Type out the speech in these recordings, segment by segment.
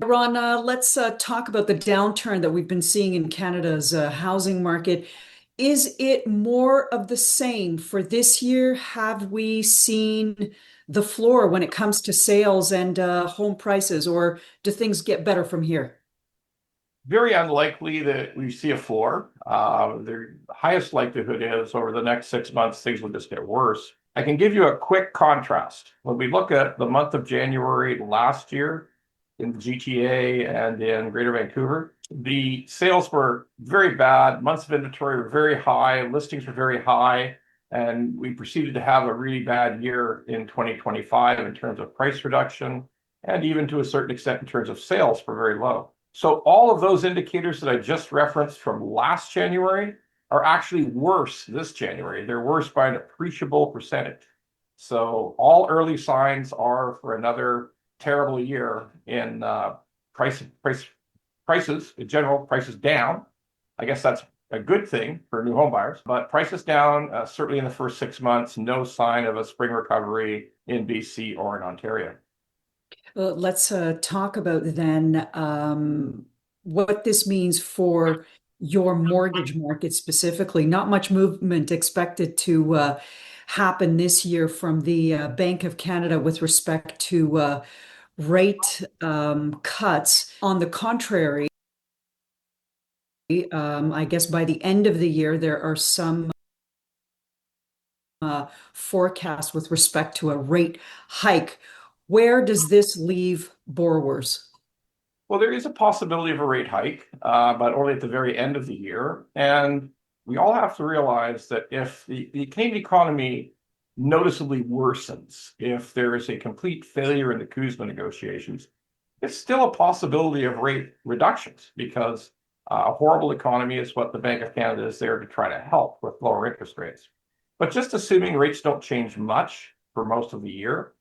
Ron, let's talk about the downturn that we've been seeing in Canada's housing market. Is it more of the same for this year? Have we seen the floor when it comes to sales and home prices, or do things get better from here? Very unlikely that we see a floor. The highest likelihood is over the next 6 months, things will just get worse. I can give you a quick contrast. When we look at the month of January last year in the GTA and in Greater Vancouver, the sales were very bad. Months of inventory were very high. Listings were very high. And we proceeded to have a really bad year in 2025 in terms of price reduction and even to a certain extent in terms of sales were very low. So all of those indicators that I just referenced from last January are actually worse this January. They're worse by an appreciable percentage. So all early signs are for another terrible year in prices in general, prices down. I guess that's a good thing for new home buyers, but prices down, certainly in the first 6 months, no sign of a spring recovery in BC or in Ontario. Let's talk about then what this means for your mortgage market specifically. Not much movement expected to happen this year from the Bank of Canada with respect to rate cuts. On the contrary, I guess by the end of the year, there are some forecasts with respect to a rate hike. Where does this leave borrowers? Well, there is a possibility of a rate hike, but only at the very end of the year. And we all have to realize that if the Canadian economy noticeably worsens, if there is a complete failure in the CUSMA negotiations, it's still a possibility of rate reductions because a horrible economy is what the Bank of Canada is there to try to help with lower interest rates. But just assuming rates don't change much for most of the year,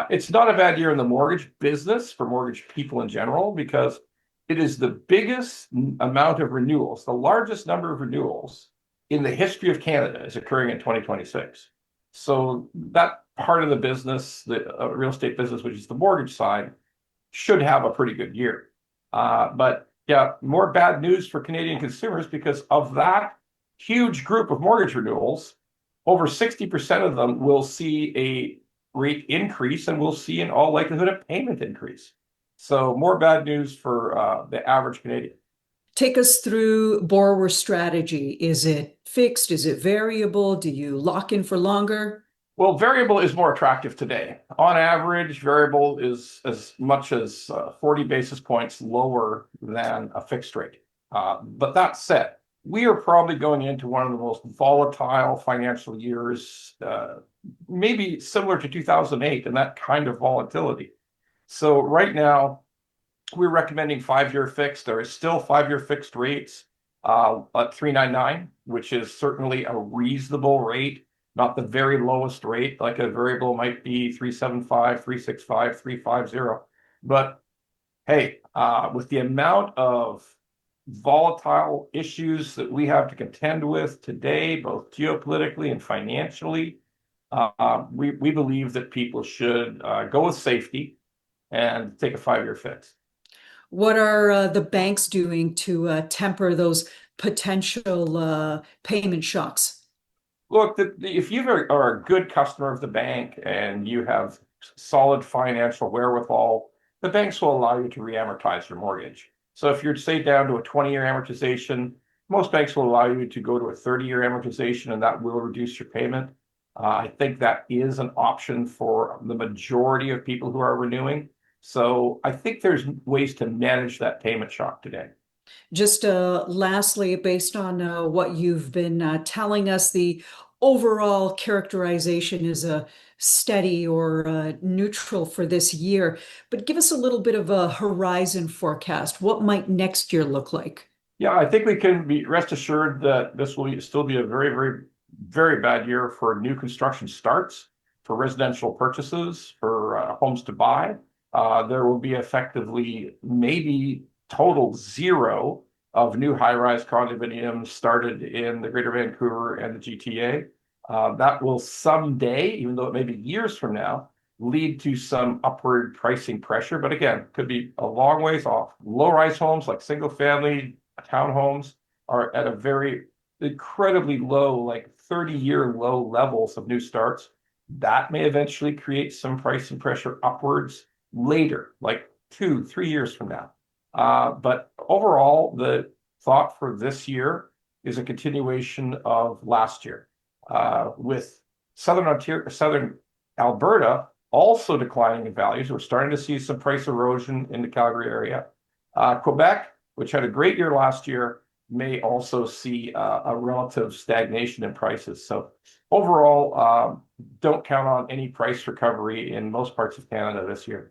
it's not a bad year in the mortgage business for mortgage people in general because it is the biggest amount of renewals, the largest number of renewals in the history of Canada is occurring in 2026. So that part of the business, the real estate business, which is the mortgage side, should have a pretty good year. But yeah, more bad news for Canadian consumers because of that huge group of mortgage renewals, over 60% of them will see a rate increase and we'll see in all likelihood a payment increase. So more bad news for the average Canadian. Take us through borrower strategy. Is it fixed? Is it variable? Do you lock in for longer? Well, variable is more attractive today. On average, variable is as much as 40 basis points lower than a fixed rate. But that said, we are probably going into one of the most volatile financial years, maybe similar to 2008 and that kind of volatility. So right now, we're recommending 5-year fixed. There is still 5-year fixed rates at 3.99, which is certainly a reasonable rate, not the very lowest rate, like a variable might be 3.75, 3.65, 3.50. But hey, with the amount of volatile issues that we have to contend with today, both geopolitically and financially, we believe that people should go with safety and take a 5-year fix. What are the banks doing to temper those potential payment shocks? Look, if you are a good customer of the bank and you have solid financial wherewithal, the banks will allow you to re-amortize your mortgage. So if you're, say, down to a 20-year amortization, most banks will allow you to go to a 30-year amortization, and that will reduce your payment. I think that is an option for the majority of people who are renewing. So I think there's ways to manage that payment shock today. Just lastly, based on what you've been telling us, the overall characterization is a steady or neutral for this year. But give us a little bit of a horizon forecast. What might next year look like? Yeah, I think we can be rest assured that this will still be a very, very, very bad year for new construction starts, for residential purchases, for homes to buy. There will be effectively maybe total zero of new high-rise condominiums started in the Greater Vancouver and the GTA. That will someday, even though it may be years from now, lead to some upward pricing pressure. But again, could be a long ways off. Low-rise homes like single-family townhomes are at a very incredibly low, like 30-year low levels of new starts. That may eventually create some pricing pressure upwards later, like 2-3 years from now. But overall, the thought for this year is a continuation of last year, with Southern Ontario, Southern Alberta also declining in values. We're starting to see some price erosion in the Calgary area. Quebec, which had a great year last year, may also see a relative stagnation in prices. So overall, don't count on any price recovery in most parts of Canada this year.